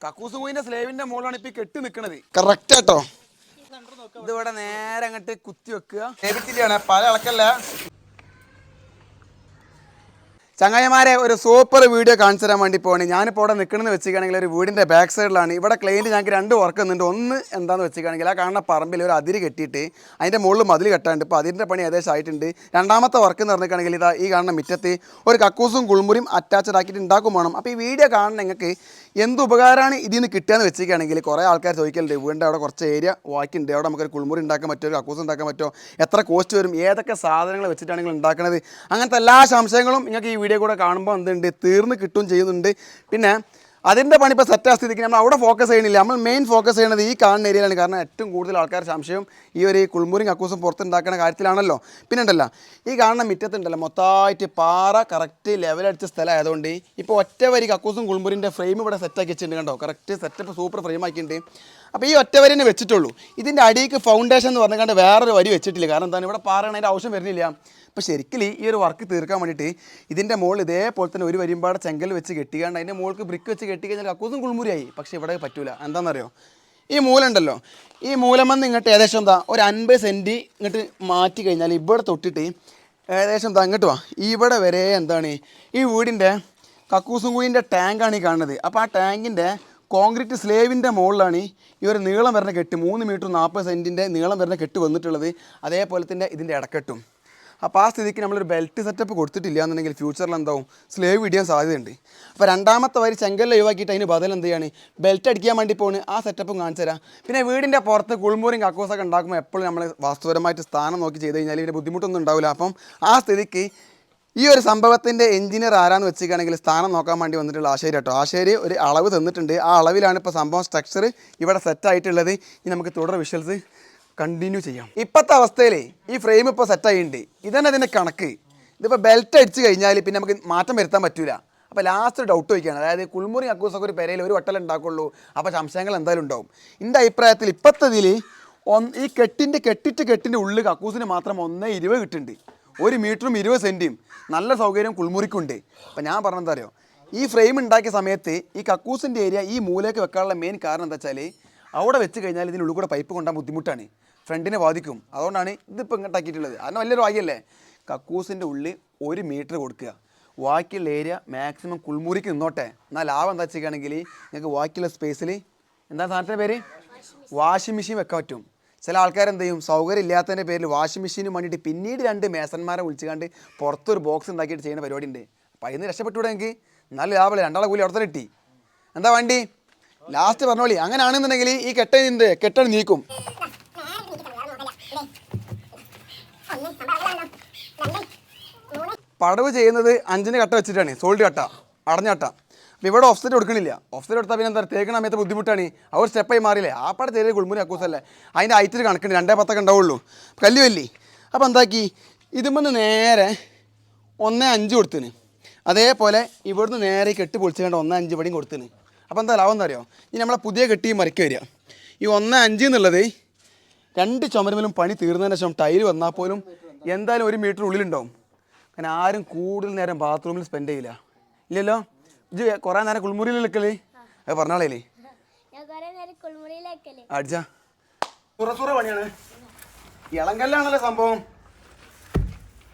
കക്കൂസ് പോയിന്റെ സ്ലേവിന്റെ മുകളിലാണ് ഇപ്പൊ കെട്ടി നിൽക്കുന്നത്. കറക്റ്റ് ആട്ടോ. ഇതിവിടെ നേരെ അങ്ങോട്ട് കുത്തി വെക്കുക. പല ഇളക്കല്ല ചങ്ങായിമാരെ. ഒരു സൂപ്പർ വീഡിയോ കാണിച്ചു തരാൻ വേണ്ടി പോകണേ. ഞാനിപ്പോൾ ഇവിടെ നിൽക്കണമെന്ന് വെച്ചിരിക്കുകയാണെങ്കിൽ ഒരു വീടിൻ്റെ ബാക്ക് സൈഡിലാണ്. ഇവിടെ ക്ലൈൻറ്റ് ഞങ്ങൾക്ക് 2 വർക്ക് ഉണ്ട്. ഒന്ന് എന്താണെന്ന് വെച്ചിരിക്കുകയാണെങ്കിൽ ആ കാണുന്ന പറമ്പിൽ ഒരു അതിര് കെട്ടിയിട്ട് അതിൻ്റെ മുകളിൽ മതിൽ കെട്ടാണ്ട്. ഇപ്പോൾ അതിൻ്റെ പണി ഏകദേശം ആയിട്ടുണ്ട്. രണ്ടാമത്തെ വർക്ക് എന്ന് പറഞ്ഞിരിക്കുകയാണെങ്കിൽ ഇതാ ഈ കാണുന്ന മുറ്റത്ത് ഒരു കക്കൂസും കുളിമുറിയും അറ്റാച്ച്ഡ് ആക്കിയിട്ട് ഉണ്ടാക്കും വേണം. അപ്പോൾ ഈ വീഡിയോ കാണുന്ന നിങ്ങൾക്ക് എന്ത് ഉപകാരമാണ് ഇതിൽ നിന്ന് കിട്ടുകയെന്ന് വെച്ചിരിക്കുകയാണെങ്കിൽ കുറേ ആൾക്കാർ ചോദിക്കലുണ്ട്, വീടിൻ്റെ അവിടെ കുറച്ച് ഏരിയ വാക്കിണ്ട്, അവിടെ നമുക്കൊരു കുളിമുറി ഉണ്ടാക്കാൻ പറ്റുമോ, ഒരു കക്കൂസ് ഉണ്ടാക്കാൻ പറ്റുമോ, എത്ര കോസ്റ്റ് വരും, ഏതൊക്കെ സാധനങ്ങൾ വെച്ചിട്ടാണ് നിങ്ങൾ ഉണ്ടാക്കുന്നത്, അങ്ങനത്തെ എല്ലാ സംശയങ്ങളും നിങ്ങൾക്ക് ഈ വീഡിയോ കൂടെ കാണുമ്പോൾ എന്തുണ്ട് തീർന്ന് കിട്ടും ചെയ്യുന്നുണ്ട്. പിന്നെ അതിൻ്റെ പണി ഇപ്പോൾ സെറ്റാ സ്ഥിതിക്ക് നമ്മൾ അവിടെ ഫോക്കസ് ചെയ്യണില്ല. നമ്മൾ മെയിൻ ഫോക്കസ് ചെയ്യുന്നത് ഈ കാണുന്ന ഏരിയയിലാണ്. കാരണം ഏറ്റവും കൂടുതൽ ആൾക്കാർ സംശയം ഈ ഒരു കുളിമുറിയും കക്കൂസും പുറത്തുണ്ടാക്കുന്ന കാര്യത്തിലാണല്ലോ. പിന്നെ ഉണ്ടല്ലോ ഈ കാണുന്ന മുറ്റത്തുണ്ടല്ലോ മൊത്തമായിട്ട് പാറ കറക്റ്റ് ലെവലടിച്ച സ്ഥലം ആയതുകൊണ്ട് ഇപ്പോൾ ഒറ്റ വരി കക്കൂസും കുളിമുറിൻ്റെ ഫ്രെയിം ഇവിടെ സെറ്റാക്കി വെച്ചിട്ടുണ്ട്. കണ്ടോ, കറക്റ്റ് സെറ്റപ്പ് സൂപ്പർ ഫ്രെയിം ആക്കിയിട്ടുണ്ട്. അപ്പോൾ ഈ ഒറ്റ വരി തന്നെ വെച്ചിട്ടുള്ളൂ. ഇതിൻ്റെ അടിയിലേക്ക് ഫൗണ്ടേഷൻ എന്ന് പറഞ്ഞാൽ വേറൊരു വരി വെച്ചിട്ടില്ല. കാരണം എന്താണ്, ഇവിടെ പാറയാണ്, അതിൻ്റെ ആവശ്യം വരുന്നില്ല. അപ്പോൾ ശരിക്കും ഈ ഒരു വർക്ക് തീർക്കാൻ വേണ്ടിയിട്ട് ഇതിൻ്റെ മുകളിൽ ഇതേപോലെ തന്നെ ഒരു വരിമ്പാടെ ചെങ്കൽ വെച്ച് കെട്ടിക്കാണ്ട് അതിൻ്റെ മുകൾക്ക് ബ്രിക്ക് വെച്ച് കെട്ടി കഴിഞ്ഞാൽ കക്കൂസും കുളിമുറിയായി. പക്ഷേ ഇവിടെ പറ്റൂല. എന്താണെന്നറിയോ, ഈ മൂലുണ്ടല്ലോ, ഈ മൂലമെന്ന് ഇങ്ങോട്ട് ഏകദേശം എന്താ ഒരു 50 സെൻറ്റ് ഇങ്ങോട്ട് മാറ്റി കഴിഞ്ഞാൽ ഇവിടെ തൊട്ടിട്ട് ഏകദേശം എന്താ ഇങ്ങോട്ട് വാ ഇവിടെ വരെ എന്താണ് ഈ വീടിൻ്റെ കക്കൂസും കുഴിൻ്റെ ടാങ്കാണ് ഈ കാണുന്നത്. അപ്പോൾ ആ ടാങ്കിൻ്റെ കോൺക്രീറ്റ് സ്ലേവിൻ്റെ മുകളിലാണ് ഈ ഒരു നീളം വരുന്ന കെട്ട് 3 മീറ്റർ 40 സെൻറ്റിൻ്റെ നീളം വരുന്ന കെട്ട് വന്നിട്ടുള്ളത്. അതേപോലെ തന്നെ ഇതിൻ്റെ ഇടക്കെട്ടും. അപ്പോൾ ആ സ്ഥിതിക്ക് നമ്മളൊരു ബെൽറ്റ് സെറ്റപ്പ് കൊടുത്തിട്ടില്ല എന്നുണ്ടെങ്കിൽ ഫ്യൂച്ചറിൽ എന്താവും സ്ലേവ് ഇടിയാൻ സാധ്യതയുണ്ട്. അപ്പോൾ രണ്ടാമത്തെ വരി ചെങ്കല്ല് ഒഴിവാക്കിയിട്ട് അതിന് ബദൽ എന്ത് ചെയ്യാണ്, ബെൽറ്റ് അടിക്കാൻ വേണ്ടി പോകുന്നത്. ആ സെറ്റപ്പും കാണിച്ചു തരാം. പിന്നെ വീടിൻ്റെ പുറത്ത് കുളിമുറിയും കക്കൂസൊക്കെ ഉണ്ടാക്കുമ്പോൾ എപ്പോഴും നമ്മൾ വാസ്തുപരമായിട്ട് സ്ഥാനം നോക്കി ചെയ്ത് കഴിഞ്ഞാൽ ഇതിൻ്റെ ബുദ്ധിമുട്ടൊന്നും ഉണ്ടാവില്ല. അപ്പം ആ സ്ഥിതിക്ക് ഈ ഒരു സംഭവത്തിൻ്റെ എഞ്ചിനീയർ ആരാന്ന് വെച്ചിരിക്കുകയാണെങ്കിൽ സ്ഥാനം നോക്കാൻ വേണ്ടി വന്നിട്ടുള്ള ആശേരി കേട്ടോ. ആശേരി ഒരു അളവ് തന്നിട്ടുണ്ട്. ആ അളവിലാണ് ഇപ്പോൾ സംഭവം സ്ട്രക്ചർ ഇവിടെ സെറ്റായിട്ടുള്ളത്. ഇനി നമുക്ക് തുടർ വിഷ്വൽസ് കണ്ടിന്യൂ ചെയ്യാം. ഇപ്പോഴത്തെ അവസ്ഥയിൽ ഈ ഫ്രെയിം ഇപ്പോൾ സെറ്റായിട്ടുണ്ട്. ഇതന്നെ അതിൻ്റെ കണക്ക്. ഇതിപ്പോൾ ബെൽറ്റ് അടിച്ച് കഴിഞ്ഞാൽ പിന്നെ നമുക്ക് മാറ്റം വരുത്താൻ പറ്റില്ല. അപ്പോൾ ലാസ്റ്റ് ഡൗട്ട് ചോദിക്കുകയാണ്, അതായത് കുളിമുറി കക്കൂസൊക്കെ ഒരു പെരയിൽ ഒരു വട്ടലേ ഉണ്ടാക്കുള്ളൂ. അപ്പോൾ സംശയങ്ങൾ എന്തായാലും ഉണ്ടാവും. എൻ്റെ അഭിപ്രായത്തിൽ ഇപ്പോഴത്തെ ഇതിൽ ഈ കെട്ടിൻ്റെ ഉള്ളിൽ കക്കൂസിന് മാത്രം 1.20 കിട്ടുന്നുണ്ട്. 1 മീറ്ററും 20 സെൻറ്റും നല്ല സൗകര്യം കുളിമുറിക്കുണ്ട്. അപ്പോൾ ഞാൻ പറഞ്ഞെന്താ അറിയോ, ഈ ഫ്രെയിം ഉണ്ടാക്കിയ സമയത്ത് ഈ കക്കൂസിൻ്റെ ഏരിയ ഈ മൂലയ്ക്ക് വെക്കാനുള്ള മെയിൻ കാരണം എന്താ വെച്ചാൽ അവിടെ വെച്ച് കഴിഞ്ഞാൽ ഇതിനുള്ളിൽ കൂടെ പൈപ്പ് കൊണ്ടാൻ ബുദ്ധിമുട്ടാണ്, ഫ്രണ്ടിനെ ബാധിക്കും. അതുകൊണ്ടാണ് ഇതിപ്പോൾ ഇങ്ങോട്ടാക്കിയിട്ടുള്ളത്. അതിന് വലിയൊരു ഭാഗ്യമല്ലേ. കക്കൂസിൻ്റെ ഉള്ളിൽ 1 മീറ്റർ കൊടുക്കുക, ബാക്കിയുള്ള ഏരിയ മാക്സിമം കുളിമുറിക്ക് നിന്നോട്ടെ. എന്നാൽ ലാഭം എന്താ വെച്ചിരിക്കുകയാണെങ്കിൽ നിങ്ങൾക്ക് ബാക്കിയുള്ള സ്പേസിൽ എന്താ സാധനത്തിൻ്റെ പേര് വാഷിംഗ് മെഷീൻ വെക്കാൻ പറ്റും. ചില ആൾക്കാരെന്ത് ചെയ്യും, സൗകര്യം ഇല്ലാത്തതിൻ്റെ പേരിൽ വാഷിംഗ് മെഷീന് വേണ്ടിയിട്ട് പിന്നീട് 2 മേസന്മാരെ വിളിച്ചുകൊണ്ട് പുറത്തൊരു ബോക്സ് ഉണ്ടാക്കിയിട്ട് ചെയ്യുന്ന പരിപാടി ഉണ്ട്. അപ്പോൾ അതിന് രക്ഷപ്പെട്ടുകൂടെ എനിക്ക്? എന്നാലും ലാഭമില്ല, 2 ആളെ കൂലി അവിടെ തന്നെ കിട്ടി. എന്താ വേണ്ടി ലാസ്റ്റ് പറഞ്ഞോളി. അങ്ങനെയാണെന്നുണ്ടെങ്കിൽ ഈ കെട്ടണ് നീക്കും. പടവ് ചെയ്യുന്നത് 5 കട്ട വെച്ചിട്ടാണ്, സോൾഡ് കട്ട, അടഞ്ഞ കട്ട. അപ്പോൾ ഇവിടെ ഓഫ്സെറ്റ് കൊടുക്കണില്ല. ഓഫ്സെറ്റ് കൊടുത്താൽ പിന്നെ എന്താ തേക്കണ സമയത്ത് ബുദ്ധിമുട്ടാണ്. ആ ഒരു സ്റ്റെപ്പായി മാറിയില്ലേ. ആ പടം ചെറിയ കുളിമുറി കക്കൂസല്ലേ, അതിൻ്റെ ഹൈറ്റിൽ കണക്കുണ്ട്, 2.10 ഉണ്ടാവുള്ളൂ കല്ല് വല്ലി. അപ്പോൾ എന്താക്കി ഇതുമെന്ന് നേരെ 1.5 കൊടുത്തിന്. അതേപോലെ ഇവിടുന്ന് നേരെ കെട്ട് പൊളിച്ചുകൊണ്ട് 1.5 ഇവിടെയും കൊടുത്തിന്. അപ്പോൾ എന്താ ലാഭം എന്താ അറിയോ, ഇനി നമ്മളെ പുതിയ കെട്ടി മറിക്ക് വരിക. ഈ 1.5 എന്നുള്ളത് 2 ചുമരുമലും പണി തീർന്നതിന് ശേഷം ടൈല് വന്നാൽ പോലും എന്തായാലും 1 മീറ്റർ ഉള്ളിലുണ്ടാവും. കാരണം ആരും കൂടുതൽ നേരം ബാത്റൂമിൽ സ്പെൻഡ് ചെയ്യില്ല. ഇല്ലല്ലോ, ഇത് കുറേ നേരം കുളിമുറിയിൽ നിൽക്കല്. അത് പറഞ്ഞാളേ അടിച്ചാ തുറസുറ പണിയാണ്. ഇളങ്കല്ലാണല്ലോ സംഭവം.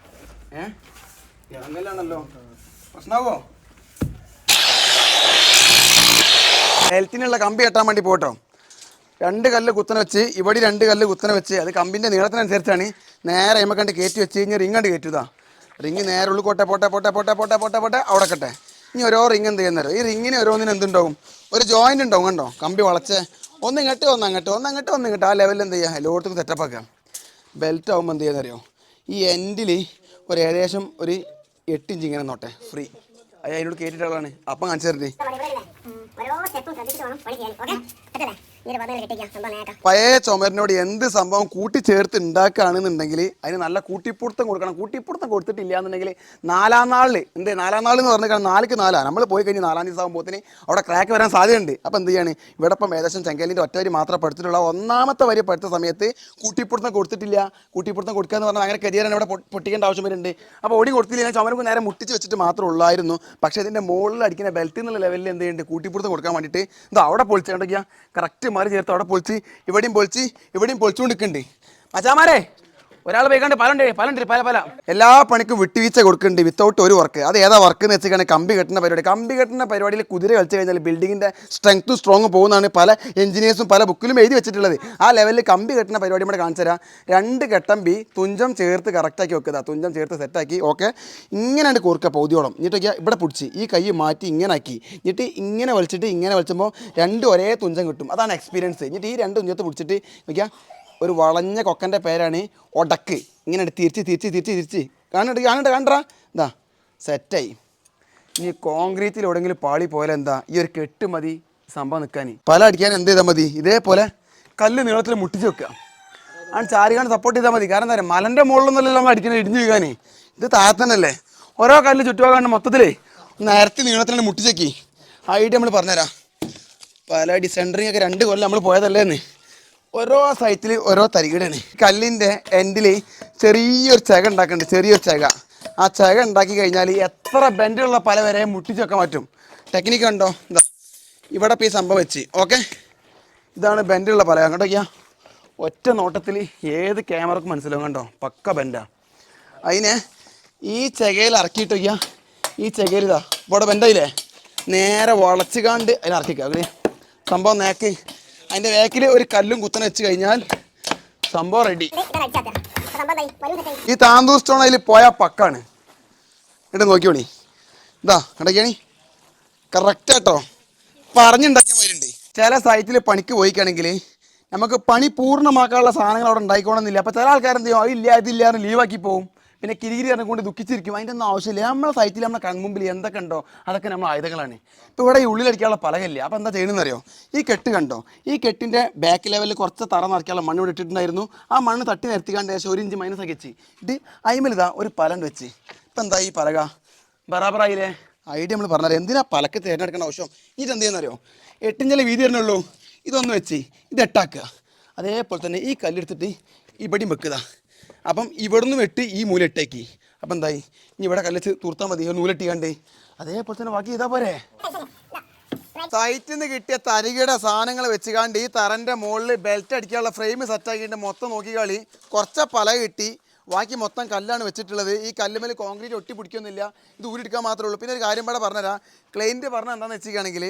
ഇളങ്കല്ലാണല്ലോ, പ്രശ്നമാവോ? ഹെൽത്തിനുള്ള കമ്പി കെട്ടാൻ വേണ്ടി പോട്ടോ. 2 കല്ല് കുത്തനെ വെച്ച് ഇവിടെ 2 കല്ല് കുത്തനെ വെച്ച് അത് കമ്പിൻ്റെ നീളത്തിനനുസരിച്ചാണ് നേരെ അമ്മ കണ്ട് കയറ്റി വെച്ച് കഴിഞ്ഞാൽ റിങ് കണ്ട് കയറ്റുതാ. റിങ് നേരെ ഉള്ളിൽ പോട്ടെ അവിടെ കട്ടെ. ഇനി ഓരോ റിങ് എന്ത് ചെയ്യുന്നേരം ഈ റിങ്ങിന് ഓരോന്നിനും എന്തുണ്ടാവും, ഒരു ജോയിൻ്റ് ഉണ്ടാവും. കണ്ടോ, കമ്പി വളച്ച് ഒന്നിങ്ങോട്ട് ഒന്നിങ്ങോട്ട് ആ ലെവലിൽ എന്ത് ചെയ്യുക, എല്ലായിടത്തും സെറ്റപ്പ് ആക്കുക. ബെൽറ്റ് ആകുമ്പോൾ എന്ത് ചെയ്യുന്നറിയോ, ഈ എൻഡിൽ ഒരു ഏകദേശം ഒരു 8 ഇഞ്ച് ഇങ്ങനെ നോട്ടെ ഫ്രീ. അത് അതിനോട് കയറ്റിട്ടുള്ളതാണ്. അപ്പം കാണിച്ചു തരണ്ടേ പഴയ ചുമരിനോട് എന്ത് സംഭവം കൂട്ടിച്ചേർത്ത് ഉണ്ടാക്കുകയാണെന്നുണ്ടെങ്കിൽ അതിന് നല്ല കൂട്ടിപ്പുറത്തം കൊടുക്കണം. കൂട്ടിപ്പുറത്തം കൊടുത്തിട്ടില്ല എന്നുണ്ടെങ്കിൽ നാലാം നാളിൽ എന്ന് പറഞ്ഞാൽ 4-ക്ക് 4 നമ്മൾ പോയി കഴിഞ്ഞ് 4-ാം ദിവസം ആകുമ്പോഴത്തേന് അവിടെ ക്രാക്ക് വരാൻ സാധ്യതയുണ്ട്. അപ്പോൾ എന്ത് ചെയ്യാണ്, ഇവിടെ ഇപ്പം ഏകദേശം ചെങ്കലിൻ്റെ ഒറ്റ വരി മാത്രമേ പഠിച്ചിട്ടുള്ള 1ാമത്തെ വരി പഠിച്ച സമയത്ത് കൂട്ടിപ്പുറത്തം കൊടുത്തിട്ടില്ല. കൂട്ടിപ്പുറത്തം കൊടുക്കുക എന്ന് പറഞ്ഞാൽ ഭയങ്കര കരിയറാണ്, ഇവിടെ പൊട്ടിക്കേണ്ട ആവശ്യം വരുന്നുണ്ട്. അപ്പോൾ ഓടി കൊടുത്തില്ല, ചുമർക്ക് നേരെ മുട്ടിച്ച് വെച്ചിട്ട് മാത്രമേ ഉള്ളായിരുന്നു. പക്ഷേ ഇതിൻ്റെ മുകളിൽ അടിക്കുന്ന ബെൽറ്റ് എന്നുള്ള ലെവലിൽ എന്ത് ചെയ്യുന്നുണ്ട്, കൂട്ടിപ്പുറത്തം കൊടുക്കാൻ വേണ്ടിയിട്ട് ഇത് അവിടെ പൊളിച്ച് കണ്ടിരിക്കുക, കറക്റ്റ് മാറി ചേർത്ത് അവിടെ പൊളിച്ച് ഇവിടെയും പൊളിച്ചുകൊണ്ടിരിക്കുന്നുണ്ട്. മച്ചാമാരെ ഒരാൾ പോയിക്കാണ്ട് പല എല്ലാ പണിക്കും വിട്ടുവീഴ്ച കൊടുക്കുന്നുണ്ട് വിത്തൗട്ട് ഒരു വർക്ക്. അത് ഏതാ വർക്ക് എന്ന് വെച്ചാൽ കമ്പി കെട്ടുന്ന പരിപാടി. കമ്പി കെട്ടുന്ന പരിപാടിയിൽ കുതിര കളിച്ച് കഴിഞ്ഞാൽ ബിൽഡിങ്ങിൻ്റെ സ്ട്രെങ്ത്തും സ്ട്രോങ്ങും പോകുന്നതാണ് പല എഞ്ചിനീയേഴ്സും പല ബുക്കിലും എഴുതി വെച്ചിട്ടുള്ളത്. ആ ലെവലിൽ കമ്പി കെട്ടുന്ന പരിപാടി ഇവിടെ കാണിച്ചു തരാം. 2 കെട്ടം ബി തുഞ്ചം ചേർത്ത് കറക്റ്റാക്കി വെക്കുക, തുഞ്ചം ചേർത്ത് സെറ്റാക്കി ഓക്കെ. ഇങ്ങനെയാണ് കോർക്കുക പൗതിയോളം. എന്നിട്ട് ഇവിടെ പിടിച്ച് ഈ കൈ മാറ്റി ഇങ്ങനെ ആക്കി, എന്നിട്ട് ഇങ്ങനെ വലിച്ചുമ്പോൾ 2 ഒരേ തുഞ്ചം കിട്ടും. അതാണ് എക്സ്പീരിയൻസ്. എന്നിട്ട് ഈ 2 തുഞ്ചത്ത് പിടിച്ചിട്ട് നോക്കിയാൽ ഒരു വളഞ്ഞ കൊക്കൻ്റെ പേരാണ് ഒടക്ക്. ഇങ്ങനെ തിരിച്ച് കാണണ്ടാ എന്താ സെറ്റായി. ഇനി കോൺക്രീറ്റിൽ എവിടെയെങ്കിലും പാളി പോയാൽ എന്താ, ഈ ഒരു കെട്ട് മതി സംഭവം നിൽക്കാൻ. പല അടിക്കാൻ എന്ത് ചെയ്താൽ മതി, ഇതേപോലെ കല്ല് നീളത്തിൽ മുട്ടിച്ച് വെക്കുക. ആണ് ചാരികാണ് സപ്പോർട്ട് ചെയ്താൽ മതി. കാരണം എന്താ പറയുക, മലൻ്റെ മുകളിലൊന്നുമല്ല നമ്മൾ അടിക്കുന്നത്, ഇടിഞ്ഞു വീഴാനേ. ഇത് താഴത്തന്നല്ലേ, ഓരോ കല്ല് ചുറ്റുഭാഗം മൊത്തത്തിലേ നേരത്തെ നീളത്തിലാണ് മുട്ടിച്ചേക്കി. ഐഡിയ നമ്മൾ പറഞ്ഞുതരാം. പല സെൻറ്ററിങ് ഒക്കെ 2 കൊല്ലം നമ്മൾ പോയതല്ലേന്ന്. ഓരോ സൈറ്റിൽ ഓരോ തരികിടാണ്. കല്ലിൻ്റെ എൻഡിൽ ചെറിയൊരു ചക ഉണ്ടാക്കുന്നുണ്ട്, ചെറിയൊരു ചക. ആ ചക ഉണ്ടാക്കി കഴിഞ്ഞാൽ എത്ര ബെൻഡുള്ള പല വരെ മുട്ടിച്ചൊക്കെ മാറ്റും. ടെക്നിക്ക് കണ്ടോ, എന്താ ഇവിടെ ഇപ്പോൾ ഈ സംഭവം വെച്ച് ഓക്കെ. ഇതാണ് ബെൻഡുള്ള പല. അങ്ങോട്ടൊക്കെയാ ഒറ്റ നോട്ടത്തിൽ ഏത് ക്യാമറക്കും മനസ്സിലാവും. കണ്ടോ പക്ക ബെൻഡാ. അതിനെ ഈ ചകയിൽ ഇറക്കിയിട്ട് വയ്ക്കുക. ഈ ചകയിൽ ഇതാ ഇവിടെ ബെൻഡായില്ലേ, നേരെ വളച്ച് കാണ്ട് അതിൽ ഇറക്കിക്കുക. അങ്ങനെ സംഭവം നേക്ക് അതിൻ്റെ വേക്കിൽ ഒരു കല്ലും കുത്തനെ വെച്ച് കഴിഞ്ഞാൽ സംഭവം റെഡി. ഈ താന്തൂ സ്റ്റോൺ അതിൽ പോയാൽ പക്കാണ്. എന്നിട്ട് നോക്കിയോണി, ഇതാ കണ്ടൊക്കെയാണി കറക്റ്റാട്ടോ പറഞ്ഞുണ്ടാക്കിയ മാതിരിണ്ട്. ചില സൈറ്റിൽ പണിക്ക് പോയിക്കാണെങ്കിൽ നമുക്ക് പണി പൂർണ്ണമാക്കാനുള്ള സാധനങ്ങൾ അവിടെ ഉണ്ടായിക്കോണമെന്നില്ല. അപ്പോൾ ചില ആൾക്കാരെന്ത് ചെയ്യും, ഇതില്ല എന്ന് ലീവാക്കി പോകും. പിന്നെ കിരികിരി കൊണ്ട് ദുഃഖിച്ചിരിക്കും. അതിൻ്റെ ഒന്നും ആവശ്യമില്ല. നമ്മളെ സൈറ്റിൽ നമ്മളെ കൺമുമ്പിൽ എന്തൊക്കെ ഉണ്ടോ അതൊക്കെ നമ്മൾ ആയുധങ്ങളാണ്. ഇപ്പോൾ ഇവിടെ ഈ ഉള്ളിലടിക്കാനുള്ള പലകയില്ല. അപ്പോൾ എന്താ ചെയ്യണമെന്നറിയോ, ഈ കെട്ട് കണ്ടോ, ഈ കെട്ടിൻ്റെ ബാക്ക് ലെവലിൽ കുറച്ച് തറ നിറയ്ക്കാനുള്ള മണ്ണ് ഇവിടെ ഇട്ടിട്ടുണ്ടായിരുന്നു. ആ മണ്ണ് തട്ടി നിരത്തിക്കാണ്ട് ശേഷം 1 ഇഞ്ച് മൈനസ് വെച്ച് ഇത് അയിമലിതാ ഒരു പലണ്ട് വെച്ച്. ഇപ്പം എന്താ ഈ പലക ബറാബറായില്ലേ. ഐഡിയ നമ്മൾ പറഞ്ഞാൽ എന്തിനാ പലക്ക് തിരഞ്ഞെടുക്കേണ്ട ആവശ്യം. ഇതെന്ത് ചെയ്യുന്നറിയോ, 8 ഇഞ്ചിലെ വീതി തരണുള്ളൂ. ഇതൊന്ന് വെച്ച് ഇത് 8 ആക്കുക. അതേപോലെ തന്നെ ഈ കല്ലെടുത്തിട്ട് ഇവിടെയും വെക്കുക. അപ്പം ഇവിടുന്ന് വെട്ടി ഈ മൂല ഇട്ടേക്കി. അപ്പം എന്തായി, ഇനി ഇവിടെ കല്ലിച്ച് തൂർത്താൽ മതി, നൂലെട്ടിക്കാണ്ട്. അതേപോലെ തന്നെ ബാക്കി ചെയ്താൽ പോരെ. സൈറ്റിൽ നിന്ന് കിട്ടിയ തരികിട സാധനങ്ങൾ വെച്ചുകാണ്ട് ഈ തറൻ്റെ മുകളിൽ ബെൽറ്റ് അടിക്കാനുള്ള ഫ്രെയിം സെറ്റാക്കിയിട്ട് മൊത്തം നോക്കിക്കാളി. കുറച്ച് പല കിട്ടി, ബാക്കി മൊത്തം കല്ലാണ് വെച്ചിട്ടുള്ളത്. ഈ കല്ലുമേൽ കോൺക്രീറ്റ് ഒട്ടി പിടിക്കൊന്നുമില്ല, ഇത് ഊരിയെടുക്കാൻ മാത്രമേ ഉള്ളൂ. പിന്നെ ഒരു കാര്യം ഇവിടെ പറഞ്ഞുതരാം. ക്ലൈൻറ്റ് പറഞ്ഞാൽ എന്താണെന്ന് വെച്ചിരിക്കുകയാണെങ്കിൽ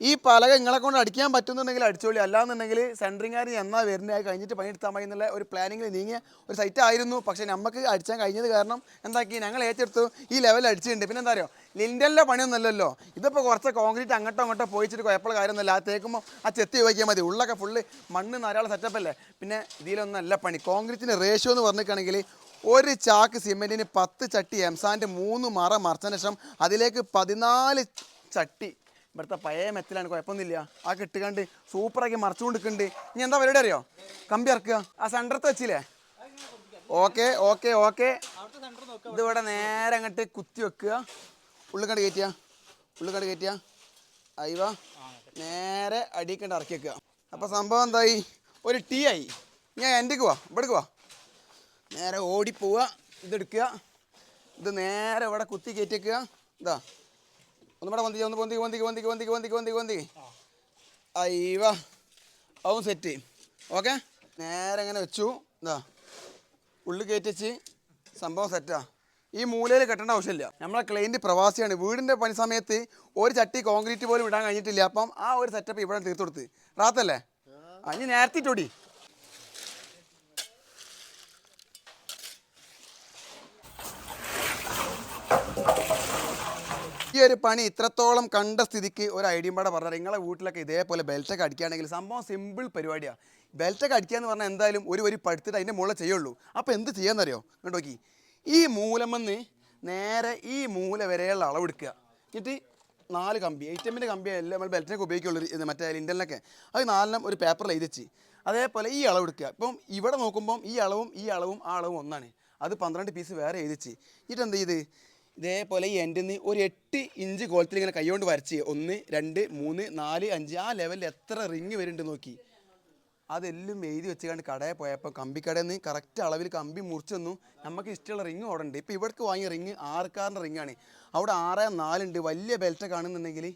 ഈ പലക നിങ്ങളെ കൊണ്ട് അടിക്കാൻ പറ്റുന്നുണ്ടെങ്കിൽ അടിച്ചോളി, അല്ലാന്നുണ്ടെങ്കിൽ സെൻറ്ററിങ്ങാർ എന്നാ വരുന്നത് കഴിഞ്ഞിട്ട് പണിയെടുത്താൽ മതി എന്നുള്ള ഒരു പ്ലാനിങ്ങിൽ നീങ്ങിയ ഒരു സൈറ്റ് ആയിരുന്നു. പക്ഷേ നമുക്ക് അടിച്ചാൽ കഴിഞ്ഞത് കാരണം എന്താക്കി ഞങ്ങൾ ഏറ്റെടുത്തു, ഈ ലെവൽ അടിച്ചിട്ടുണ്ട്. പിന്നെ എന്താ പറയുക, ലിൻഡലിൻ്റെ പണിയൊന്നുമല്ലല്ലോ ഇതിപ്പോൾ. കുറച്ച് കോൺക്രീറ്റ് അങ്ങോട്ടോ പോയിച്ചിട്ട് കുഴപ്പമുള്ള കാര്യമൊന്നുമില്ല. അത് തേക്കുമ്പോൾ ആ ചെത്തി വയ്ക്കിയാൽ മതി. ഉള്ളൊക്കെ ഫുള്ള് മണ്ണ് ധാരാളം സെറ്റപ്പല്ലേ. പിന്നെ ഇതിലൊന്നും അല്ല പണി. കോൺക്രീറ്റിൻ്റെ റേഷ്യോ എന്ന് പറഞ്ഞിട്ടാണെങ്കിൽ ഒരു ചാക്ക് സിമെൻറ്റിന് 10 ചട്ടി എംസാൻ്റെ 3 മറ മറച്ചതിന് ശേഷം അതിലേക്ക് 14 ചട്ടി ഇവിടുത്തെ പഴയ മെറ്റലാണ്, കുഴപ്പമൊന്നുമില്ല. ആ കെട്ടുകണ്ട് സൂപ്പറാക്കി മറച്ചുകൊണ്ട് നിൽക്കുന്നുണ്ട്. ഇനി എന്താ പരിപാടി അറിയോ, കമ്പി ഇറക്കുക. ആ സെൻറ്ററത്ത് വെച്ചില്ലേ, ഓക്കെ. ഇതിവിടെ നേരെ അങ്ങോട്ട് കുത്തി വെക്കുക. ഉള്ളിക്കണ്ട് കയറ്റുക. അയവ നേരെ അടിക്കണ്ട് ഇറക്കി വെക്കുക. അപ്പോൾ സംഭവം എന്തായി, ഒരു ടീ ആയി. ഞാൻ എൻ്റെക്ക് വാ, നേരെ ഓടിപ്പോവുക. ഇതെടുക്കുക, ഇത് നേരെ ഇവിടെ കുത്തി കയറ്റി വെക്കുക. ഇതാ ഒന്നുകൂടെ പൊന്തി. അയ്യവ അതും സെറ്റ്. ഓക്കെ, നേരെ അങ്ങനെ വെച്ചു. ഇതാ ഉള്ളിൽ കയറ്റി വെച്ച് സംഭവം സെറ്റാ. ഈ മൂലയിൽ കെട്ടേണ്ട ആവശ്യമില്ല. നമ്മളെ ക്ലൈൻറ്റ് പ്രവാസിയാണ്. വീടിൻ്റെ പണി സമയത്ത് ഒരു ചട്ടി കോൺക്രീറ്റ് പോലും ഇടാൻ കഴിഞ്ഞിട്ടില്ല. അപ്പം ആ ഒരു സെറ്റപ്പ് ഇവിടെ തീർത്തു കൊടുത്ത് റാത്തല്ലേ. ഇനി നേരത്തിട്ടോടി. ഈ ഒരു പണി ഇത്രത്തോളം കണ്ട സ്ഥിതിക്ക് ഒരു ഐഡിയ പാടെ പറഞ്ഞാൽ നിങ്ങളെ വീട്ടിലൊക്കെ ഇതേപോലെ ബെൽറ്റൊക്കെ അടിക്കുകയാണെങ്കിൽ സംഭവം സിമ്പിൾ പരിപാടിയാണ്. ബെൽറ്റൊക്കെ അടിക്കുക എന്ന് പറഞ്ഞാൽ എന്തായാലും ഒരു വരി പടുത്തിട്ട് അതിൻ്റെ മുകളിൽ ചെയ്യുള്ളൂ. അപ്പോൾ എന്ത് ചെയ്യാമെന്നറിയോ, നോക്കി ഈ മൂലമെന്ന് നേരെ ഈ മൂല വരെയുള്ള അളവെടുക്കുക. എന്നിട്ട് 4 കമ്പി 8mm കമ്പി എല്ലാം നമ്മൾ ബെൽറ്റിനൊക്കെ ഉപയോഗിക്കുള്ളൂ മറ്റേ ലിൻഡലിനൊക്കെ അത് 4 ഒരു പേപ്പറിൽ എഴുതിച്ച് അതേപോലെ ഈ അളവ് എടുക്കുക ഇപ്പം ഇവിടെ നോക്കുമ്പം ഈ അളവും ആ അളവും ഒന്നാണ് അത് 12 പീസ് വേറെ എഴുതിച്ച് എന്നിട്ട് എന്ത് ചെയ്ത് ഇതേപോലെ ഈ എൻഡിൽ നിന്ന് ഒരു 8 ഇഞ്ച് കോലത്തിൽ ഇങ്ങനെ കൈകൊണ്ട് വരച്ച് 1 2 3 4 5 ആ ലെവലിൽ എത്ര റിങ് വരുന്നുണ്ട് നോക്കി അതെല്ലാം എഴുതി വെച്ചുകൊണ്ട് കടയിൽ പോയപ്പോൾ കമ്പിക്കടയിൽ നിന്ന് കറക്റ്റ് അളവിൽ കമ്പി മുറിച്ചു തന്നു നമുക്ക് ഇഷ്ടമുള്ള റിങ് അവിടെ ഉണ്ട് ഇപ്പോൾ ഇവിടേക്ക് വാങ്ങിയ റിങ് 6 റിങ്ങാണ് അവിടെ 6 4 വലിയ ബെൽറ്റ് കാണുന്നുണ്ടെങ്കിൽ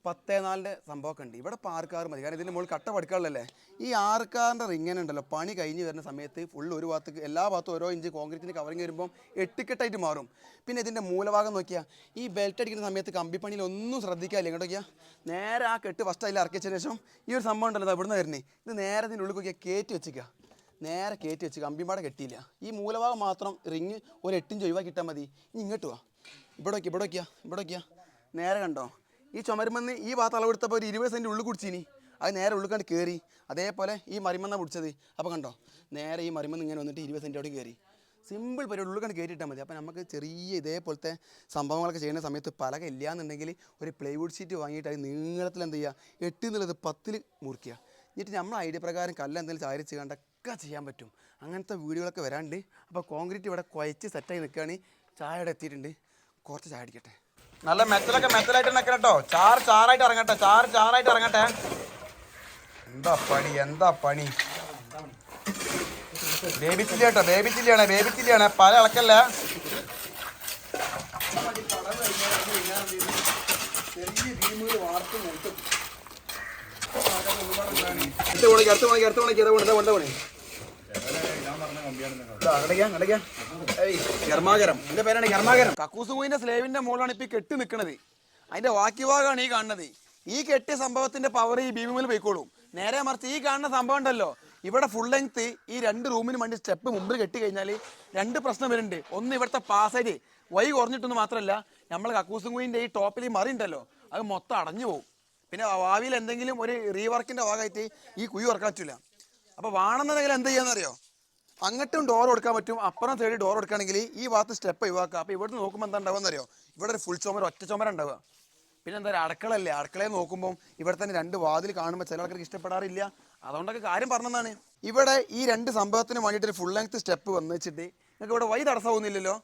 10 4 സംഭവമൊക്കെ ഉണ്ട് ഇവിടെ ഇപ്പോൾ 6 മതി കാരണം ഇതിൻ്റെ മുകളിൽ കട്ട പഠിക്കാനുള്ളല്ലേ ഈ 6 റിങ്ങനെ ഉണ്ടല്ലോ പണി കഴിഞ്ഞ് വരുന്ന സമയത്ത് ഫുൾ ഒരു ഭാഗത്തേക്ക് എല്ലാ ഭാഗത്തും ഓരോ ഇഞ്ച് കോൺക്രീറ്റിന് കവറിങ് വരുമ്പോൾ 8 കെട്ടായിട്ട് മാറും പിന്നെ ഇതിൻ്റെ മൂലഭാഗം നോക്കിയാൽ ഈ ബെൽറ്റ് അടിക്കുന്ന സമയത്ത് കമ്പിപ്പണിയിൽ ഒന്നും ശ്രദ്ധിക്കാനില്ല ഇങ്ങോട്ട് നോക്കിയാൽ നേരെ ആ കെട്ട് ഫസ്റ്റ് അതിൽ ഇറക്കിച്ചതിന് ശേഷം ഈ ഒരു സംഭവം ഉണ്ടല്ലോ ഇവിടുന്ന് വരുന്നത് ഇത് നേരെ ഇതിൻ്റെ ഉള്ളിൽ നോക്കിയാൽ കയറ്റി വെച്ചിക്കുക നേരെ കയറ്റി വെച്ച് കമ്പിമ്പാടെ കെട്ടിയില്ല ഈ മൂലഭാഗം മാത്രം റിങ് ഒരു 8 ഇഞ്ച് ഒഴിവാക്കി ഇട്ടാൽ മതി ഇനി ഇങ്ങോട്ട് വാ ഇവിടെ വയ്ക്കുക നേരെ കണ്ടോ ഈ ചുമരുമെന്ന് ഈ ഭാഗത്ത് അളവെടുത്തപ്പോൾ ഒരു 20 സെൻറ്റ് ഉള്ളിൽ കുടിച്ചിനി അത് നേരെ ഉള്ളിൽ കണ്ട് കയറി അതേപോലെ ഈ മറിമെന്നാണ് പിടിച്ചത് അപ്പോൾ കണ്ടോ നേരെ ഈ മറിമെന്ന് ഇങ്ങനെ വന്നിട്ട് 20 സെൻറ്റ് അവിടെ കയറി സിമ്പിൾ പരിപാടി ഉള്ളിൽ കണ്ട് കയറ്റിയിട്ടാൽ മതി അപ്പോൾ നമുക്ക് ചെറിയ ഇതേപോലത്തെ സംഭവങ്ങളൊക്കെ ചെയ്യുന്ന സമയത്ത് പലക ഇല്ല എന്നുണ്ടെങ്കിൽ ഒരു പ്ലൈവുഡ് ഷീറ്റ് വാങ്ങിയിട്ട് അത് നീളത്തിൽ എന്ത് ചെയ്യുക 8 എന്നുള്ളത് 10 മുറിക്കുക എന്നിട്ട് നമ്മൾ ഐഡിയ പ്രകാരം കല്ല് എന്തെങ്കിലും ചാരിച്ച് കണ്ടൊക്കെ ചെയ്യാൻ പറ്റും അങ്ങനത്തെ വീഡിയോകളൊക്കെ വരാണ്ട് അപ്പോൾ കോൺക്രീറ്റ് ഇവിടെ കുഴച്ച് സെറ്റായി നിൽക്കുകയാണ് ചായ ഇവിടെ എത്തിയിട്ടുണ്ട് കുറച്ച് ചായ അടിക്കട്ടെ നല്ല മെത്തലായിട്ട് നിൽക്കണം കേട്ടോ ചാറായിട്ട് ഇറങ്ങട്ടെ ചാറായിട്ട് ഇറങ്ങട്ടെ എന്താ പണി ബേബി ചില്ലിയാണ് പല ഇളക്കല്ല കക്കൂസ് പോയിന്റെ സ്ലേവിന്റെ മുകളിലാണ് ഇപ്പൊ കെട്ടി നിൽക്കുന്നത് അതിന്റെ ബാക്കി ഭാഗമാണ് ഈ കാണുന്നത് ഈ കെട്ടിയ സംഭവത്തിന്റെ പവർ ഈ ബീമിൽ പോയിക്കോളും നേരെ മറിച്ച് ഈ കാണുന്ന സംഭവം ഉണ്ടല്ലോ ഇവിടെ ഫുൾ ലെങ്ത് ഈ 2 റൂമിന് വേണ്ടി സ്റ്റെപ്പ് മുമ്പിൽ കെട്ടി കഴിഞ്ഞാൽ 2 പ്രശ്നം വരുന്നുണ്ട് ഒന്ന് ഇവിടുത്തെ പാസേജ് വഴി കുറഞ്ഞിട്ടൊന്നും മാത്രമല്ല നമ്മൾ കക്കൂസും കുയിൻ്റെ ഈ ടോപ്പിൽ ഈ മറി ഉണ്ടല്ലോ അത് മൊത്തം അടഞ്ഞു പോകും പിന്നെ ഭാവിയിൽ എന്തെങ്കിലും ഒരു റീവർക്കിന്റെ ഭാഗമായിട്ട് ഈ കുഴി ഉറക്കാൻ പറ്റില്ല അപ്പോൾ വേണമെന്നുണ്ടെങ്കിൽ എന്ത് ചെയ്യാന്നറിയോ അങ്ങോട്ടും ഡോർ കൊടുക്കാൻ പറ്റും അപ്പുറം സൈഡ് ഡോർ കൊടുക്കുകയാണെങ്കിൽ ഈ ഭാഗത്ത് സ്റ്റെപ്പ് ഒഴിവാക്കുക അപ്പോൾ ഇവിടുന്ന് നോക്കുമ്പോൾ എന്താ ഉണ്ടാവുമെന്നറിയോ ഇവിടെ ഒരു ഫുൾ ചുമര ഒറ്റ ചുമര ഉണ്ടാവുക പിന്നെ എന്താ പറയുക അടുക്കളയല്ലേ അടുക്കളയെ നോക്കുമ്പോൾ ഇവിടെ തന്നെ 2 വാതിൽ കാണുമ്പോൾ ചില ആൾക്കാർക്ക് ഇഷ്ടപ്പെടാറില്ല അതുകൊണ്ടൊക്കെ കാര്യം പറഞ്ഞതാണ് ഇവിടെ ഈ 2 സംഭവത്തിന് വേണ്ടിയിട്ട് ഒരു ഫുൾ ലെങ്ത് സ്റ്റെപ്പ് വന്നു വെച്ചിട്ട് നിങ്ങൾക്ക് ഇവിടെ വഴി തടസ്സമൊന്നുമില്ലല്ലോ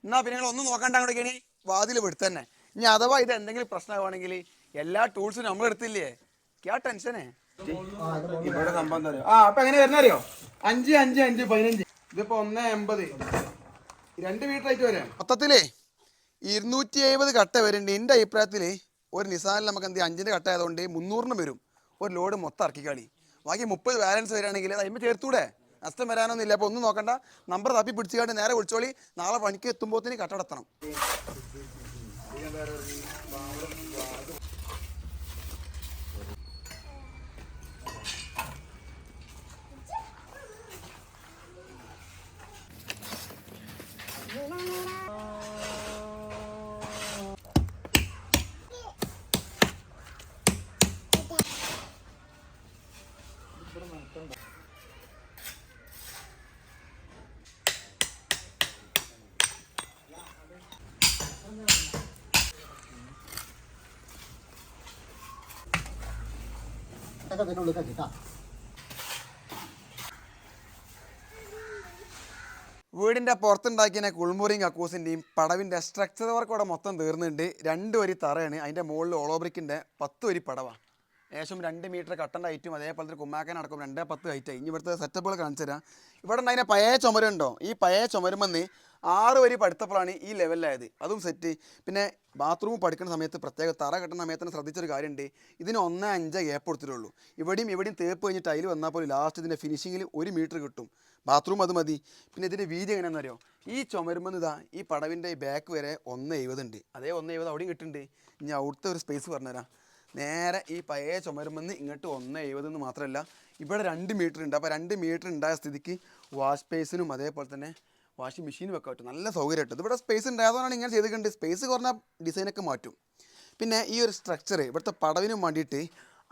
എന്നാൽ പിന്നെ നിങ്ങൾ ഒന്നും നോക്കാണ്ട് അങ്ങോട്ടേക്കാണ് വാതിൽ വിടുത്ത് തന്നെ ഇനി അഥവാ ഇത് എന്തെങ്കിലും പ്രശ്നമാണെങ്കിൽ എല്ലാ ടൂൾസും നമ്മൾ എടുത്തില്ലേ ക്യാ ടെൻഷനേ ഇവിടെ സംഭവം തരും അപ്പൊ എങ്ങനെ വരുന്നറിയോ 5 5 5 15 ഇതിപ്പോ 1.80 2 മീറ്റർ വരാം മൊത്തത്തിലേ 270 കട്ട വരുന്നുണ്ട് എൻ്റെ അഭിപ്രായത്തിൽ ഒരു നിസാനിൽ നമുക്ക് എന്ത് 5ന്റെ കട്ട ആയതുകൊണ്ട് 300 വരും ഒരു ലോഡ് മൊത്തം ഇറക്കിക്കളി ബാക്കി 30 ബാലൻസ് വരികയാണെങ്കിൽ അത് അതിമ്പോൾ ചേർത്തൂടെ നഷ്ടം വരാനൊന്നും ഇല്ല അപ്പോൾ ഒന്നും നോക്കണ്ട നമ്പർ തപ്പി പിടിച്ചുകൊണ്ട് നേരെ വിളിച്ചോളി നാളെ പണിക്ക് എത്തുമ്പോഴത്തേന് കട്ടടത്തണം വീടിൻ്റെ പുറത്തുണ്ടാക്കിയ കുൾമുറിയും കക്കൂസിൻ്റെയും പടവിൻ്റെ സ്ട്രക്ചർ വർക്ക് ഇവിടെ മൊത്തം തീർന്നുണ്ട് 2 വരി തറയാണ് അതിൻ്റെ മുകളിൽ ഓളോബ്രിക്കിൻ്റെ 10 വരി പടവാണ് ഏകദേശം 2 മീറ്റർ കട്ടൻ്റെ ഹൈറ്റും അതേപോലെ തന്നെ കുമ്മാക്കാൻ അടക്കം 2.10 ഹൈറ്റായി ഇനി ഇവിടുത്തെ സെറ്റപ്പുകൾ കാണിച്ചു തരാം ഇവിടെ ഉണ്ടായിരുന്ന പഴയ ചുമരുണ്ടോ ഈ പഴയ ചുമരുമെന്ന് 6 വരി പടുത്തപ്പോഴാണ് ഈ ലെവലിലായത് അതും സെറ്റ് പിന്നെ ബാത്റൂം പഠിക്കുന്ന സമയത്ത് പ്രത്യേക തറ കെട്ടുന്ന സമയത്ത് തന്നെ ശ്രദ്ധിച്ചൊരു കാര്യമുണ്ട് ഇതിന് 1.5 ഗ്യാപ്പ് കൊടുത്തിട്ടുള്ളൂ ഇവിടെയും തേപ്പ് കഴിഞ്ഞ് ടൈല് വന്നാൽ പോലും ലാസ്റ്റ് ഇതിൻ്റെ ഫിനിഷിങ്ങിൽ 1 മീറ്റർ കിട്ടും ബാത്റൂം അത് മതി പിന്നെ ഇതിൻ്റെ വീതി എങ്ങനെയാണെന്ന് അറിയോ ഈ ചുമരുമെന്ന് ഇതാ ഈ പടവിൻ്റെ ബാക്ക് വരെ 1.70 ഉണ്ട് അതേ 1.70 അവിടെയും കിട്ടുന്നുണ്ട് ഇനി അവിടുത്തെ ഒരു സ്പേസ് പറഞ്ഞുതരാം നേരെ ഈ പഴയ ചുമരുമെന്ന് ഇങ്ങോട്ട് 1.70 എന്ന് മാത്രമല്ല ഇവിടെ 2 മീറ്റർ ഉണ്ട് അപ്പോൾ 2 മീറ്റർ ഉണ്ടായ സ്ഥിതിക്ക് വാഷ് സ്പേസിനും അതേപോലെ തന്നെ വാഷിംഗ് മെഷീൻ വെക്കാൻ പറ്റും നല്ല സൗകര്യം കിട്ടും ഇവിടെ സ്പേസ് ഉണ്ടായതുകൊണ്ടാണ് ഇങ്ങനെ ചെയ്തിട്ടുണ്ട് സ്പേസ് കുറഞ്ഞ ഡിസൈനൊക്കെ മാറ്റും പിന്നെ ഈ ഒരു സ്ട്രക്ചർ ഇവിടുത്തെ പടവിനും വേണ്ടിയിട്ട്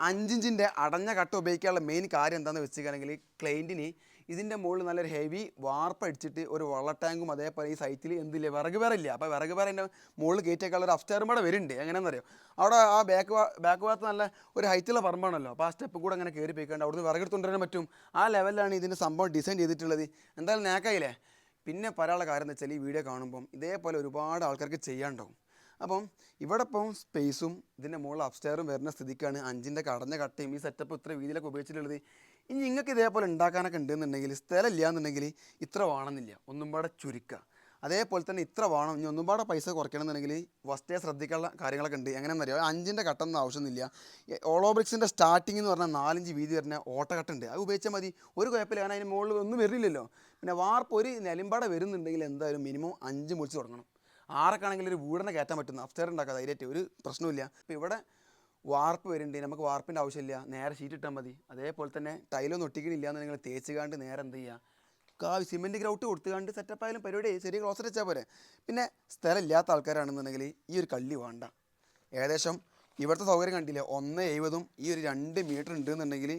5 ഇഞ്ചിൻ്റെ അടഞ്ഞ കട്ട ഉപയോഗിക്കാനുള്ള മെയിൻ കാര്യം എന്താണെന്ന് വെച്ചിട്ടുണ്ടെങ്കിൽ ക്ലൈൻറ്റിന് ഇതിൻ്റെ മുകളിൽ നല്ലൊരു ഹെവി വാർപ്പ് അടിച്ചിട്ട് ഒരു വെള്ള ടാങ്കും അതേപോലെ ഈ സൈറ്റിൽ എന്തില്ല വിറക് പേറില്ല. അപ്പോൾ വിറക് പേറിൻ്റെ മുകളിൽ കയറ്റിയേക്കാൾ ഒരു അപ്സ്റ്റെയറും കൂടെ വരുന്നുണ്ട്. എങ്ങനെയാണെന്ന് അറിയോ, അവിടെ ആ ബാക്ക് ഭാഗത്ത് നല്ല ഒരു ഹൈറ്റുള്ള പറമ്പാണല്ലോ. അപ്പോൾ ആ സ്റ്റെപ്പ് കൂടെ അങ്ങനെ കയറി പോയിക്കാണ്ട് അവിടുന്ന് വിറകെടുത്തുകൊണ്ടുവരാൻ പറ്റും. ആ ലെവലിലാണ് ഇതിൻ്റെ സംഭവം ഡിസൈൻ ചെയ്തിട്ടുള്ളത്. എന്തായാലും നേക്കായില്ലേ. പിന്നെ പറയാനുള്ള കാര്യം എന്ന് വെച്ചാൽ ഈ വീഡിയോ കാണുമ്പം ഇതേപോലെ ഒരുപാട് ആൾക്കാർക്ക് ചെയ്യാനുണ്ടാവും. അപ്പം ഇവിടെ ഇപ്പം സ്പേസും ഇതിൻ്റെ മുകളിൽ അപ്സ്റ്റെയറും വരുന്ന സ്ഥിതിക്കാണ് 5-ൻ്റെ കടഞ്ഞ കട്ടയും ഈ സെറ്റപ്പ് ഇത്ര വീതിയിലൊക്കെ ഉപയോഗിച്ചിട്ടുള്ളത്. ഇനി നിങ്ങൾക്ക് ഇതേപോലെ ഉണ്ടാക്കാനൊക്കെ ഉണ്ടെന്നുണ്ടെങ്കിൽ, സ്ഥലം ഇല്ല എന്നുണ്ടെങ്കിൽ ഇത്ര വേണമെന്നില്ല, ഒന്നും പാടെ ചുരുക്കുക. അതേപോലെ തന്നെ ഇത്ര വേണം, ഇനി ഒന്നും പാടെ പൈസ കുറയ്ക്കണമെന്നുണ്ടെങ്കിൽ ഫസ്റ്റേ ശ്രദ്ധിക്കാനുള്ള കാര്യങ്ങളൊക്കെ ഉണ്ട്. എങ്ങനെയാണെന്ന് അറിയാം, 5-ൻ്റെ കട്ടൊന്നും ആവശ്യമൊന്നുമില്ല. ഓളോ ബ്രിക്സിൻ്റെ സ്റ്റാർട്ടിംഗ് എന്ന് പറഞ്ഞാൽ 4 വീതി വരുന്ന ഓട്ടക്കട്ടുണ്ട്, അത് ഉപയോഗിച്ചാൽ മതി, ഒരു കുഴപ്പമില്ല. കാരണം അതിന് മുകളിൽ ഒന്നും വരില്ലല്ലോ. പിന്നെ വാർപ്പ് ഒരു നിലമ്പാടെ വരുന്നുണ്ടെങ്കിൽ എന്തായാലും മിനിമം 5 മുറിച്ച് തുടങ്ങണം. 6 ആണെങ്കിൽ ഒരു വീടിനെ കയറ്റാൻ പറ്റുന്നു, അപ്സ്റ്റെയർ ഉണ്ടാക്കുക ധൈര്യമായിട്ട്, ഒരു പ്രശ്നമില്ല. ഇപ്പോൾ ഇവിടെ വാർപ്പ് വരുന്നുണ്ട്, നമുക്ക് വാർപ്പിൻ്റെ ആവശ്യമില്ല, നേരെ ഷീറ്റ് ഇട്ടാൽ മതി. അതേപോലെ തന്നെ ടൈലൊന്നും ഒട്ടിക്കണില്ല എന്ന് നിങ്ങൾ തേച്ചുകാണ്ട് നേരെ എന്ത് ചെയ്യുക, സിമെൻറ്റ് ഗ്രൗട്ട് കൊടുത്തുകാണ്ട് സെറ്റപ്പ് ആയാലും പരിപാടി ചെറിയ ക്ലോസറ്റ് വെച്ചാൽ പോരെ. പിന്നെ സ്ഥലം ഇല്ലാത്ത ആൾക്കാരാണെന്നുണ്ടെങ്കിൽ ഈ ഒരു കള്ളി വേണ്ട. ഏകദേശം ഇവിടുത്തെ സൗകര്യം കണ്ടില്ലേ, 1.70 ഈ ഒരു 2 മീറ്റർ ഉണ്ടെന്നുണ്ടെങ്കിൽ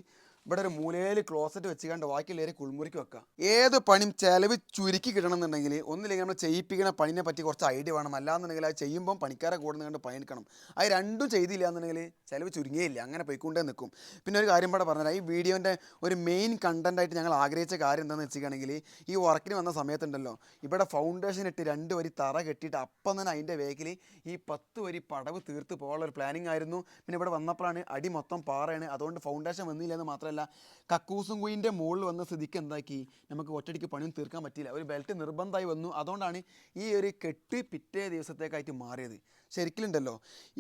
ഇവിടെ ഒരു മൂലയിൽ ക്ലോസറ്റ് വെച്ചുകൊണ്ട് ബാക്കിയുള്ളവരെ കുളിമുറിക്ക് വെക്കുക. ഏത് പണിയും ചിലവ് ചുരുക്കി കിട്ടണമെന്നുണ്ടെങ്കിൽ ഒന്നില്ലെങ്കിൽ നമ്മൾ ചെയ്യിപ്പിക്കുന്ന പണിനെ പറ്റി കുറച്ച് ഐഡിയ വേണം. അല്ലാന്നുണ്ടെങ്കിൽ അത് ചെയ്യുമ്പം പണിക്കാരെ കൂടുന്ന കണ്ട് പണിയെടുക്കണം. അത് രണ്ടും ചെയ്തില്ല എന്നുണ്ടെങ്കിൽ ചിലവ് ചുരുങ്ങിയില്ല, അങ്ങനെ പോയിക്കൊണ്ടേ നിൽക്കും. പിന്നെ ഒരു കാര്യം കൂടെ പറഞ്ഞാൽ, ഈ വീഡിയോൻ്റെ ഒരു മെയിൻ കണ്ടൻറ്റായിട്ട് ഞങ്ങൾ ആഗ്രഹിച്ച കാര്യം എന്താണെന്ന് വെച്ചിട്ടുണ്ടെങ്കിൽ, ഈ വർക്കിന് വന്ന സമയത്തുണ്ടല്ലോ, ഇവിടെ ഫൗണ്ടേഷൻ ഇട്ട് 2 വരി തറ കെട്ടിയിട്ട് അപ്പം തന്നെ അതിൻ്റെ വേക്കിൽ ഈ 10 വരി പടവ് തീർത്ത് പോകാനുള്ള ഒരു പ്ലാനിങ് ആയിരുന്നു. പിന്നെ ഇവിടെ വന്നപ്പോഴാണ് അടി മൊത്തം പാറയാണ്, അതുകൊണ്ട് ഫൗണ്ടേഷൻ വന്നില്ല എന്ന് മാത്രമല്ല, കക്കൂസും കുയിൻ്റെ മുകളിൽ വന്ന സ്ഥിതിക്ക് എന്താക്കി, നമുക്ക് ഒറ്റയടിക്ക് പണിയും തീർക്കാൻ പറ്റിയില്ല, ഒരു ബെൽറ്റ് നിർബന്ധമായി വന്നു. അതുകൊണ്ടാണ് ഈ ഒരു കെട്ട് പിറ്റേ ദിവസത്തേക്കായിട്ട് മാറിയത്. ശരിക്കലുണ്ടല്ലോ,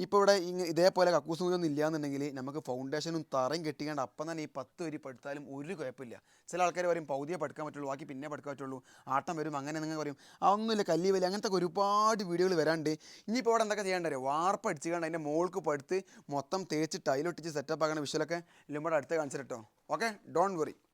ഇപ്പോൾ ഇവിടെ ഇതേപോലെ കക്കൂസും കുയൊന്നും ഇല്ല എന്നുണ്ടെങ്കിൽ നമുക്ക് ഫൗണ്ടേഷനും തറയും കെട്ടിക്കാണ്ട് അപ്പം തന്നെ ഈ 10 വരി പടുത്താലും ഒരു കുഴപ്പമില്ല. ചില ആൾക്കാർ പറയും പൗതിയെ പഠിക്കാൻ പറ്റുള്ളൂ, ബാക്കി പിന്നെ പഠിക്കാൻ പറ്റുള്ളൂ, ആട്ടം വരും, അങ്ങനെ നിങ്ങൾ പറയും. അതൊന്നുമില്ല, കല്ലി വലി അങ്ങനത്തെ ഒരുപാട് വീഡിയോകൾ വരാണ്ട്. ഇനിയിപ്പോൾ അവിടെ എന്തൊക്കെ ചെയ്യേണ്ടത്, വാർപ്പ് അടിച്ചുകൊണ്ട് അതിൻ്റെ മുകൾക്ക് പടുത്ത് മൊത്തം തേച്ച് ടൈലൊട്ടിച്ച് സെറ്റപ്പ് ആക്കുന്ന വിഷയമൊക്കെ എല്ലാം കൂടെ അടുത്ത് കാണിച്ചിട്ടോ. Okay, don't worry.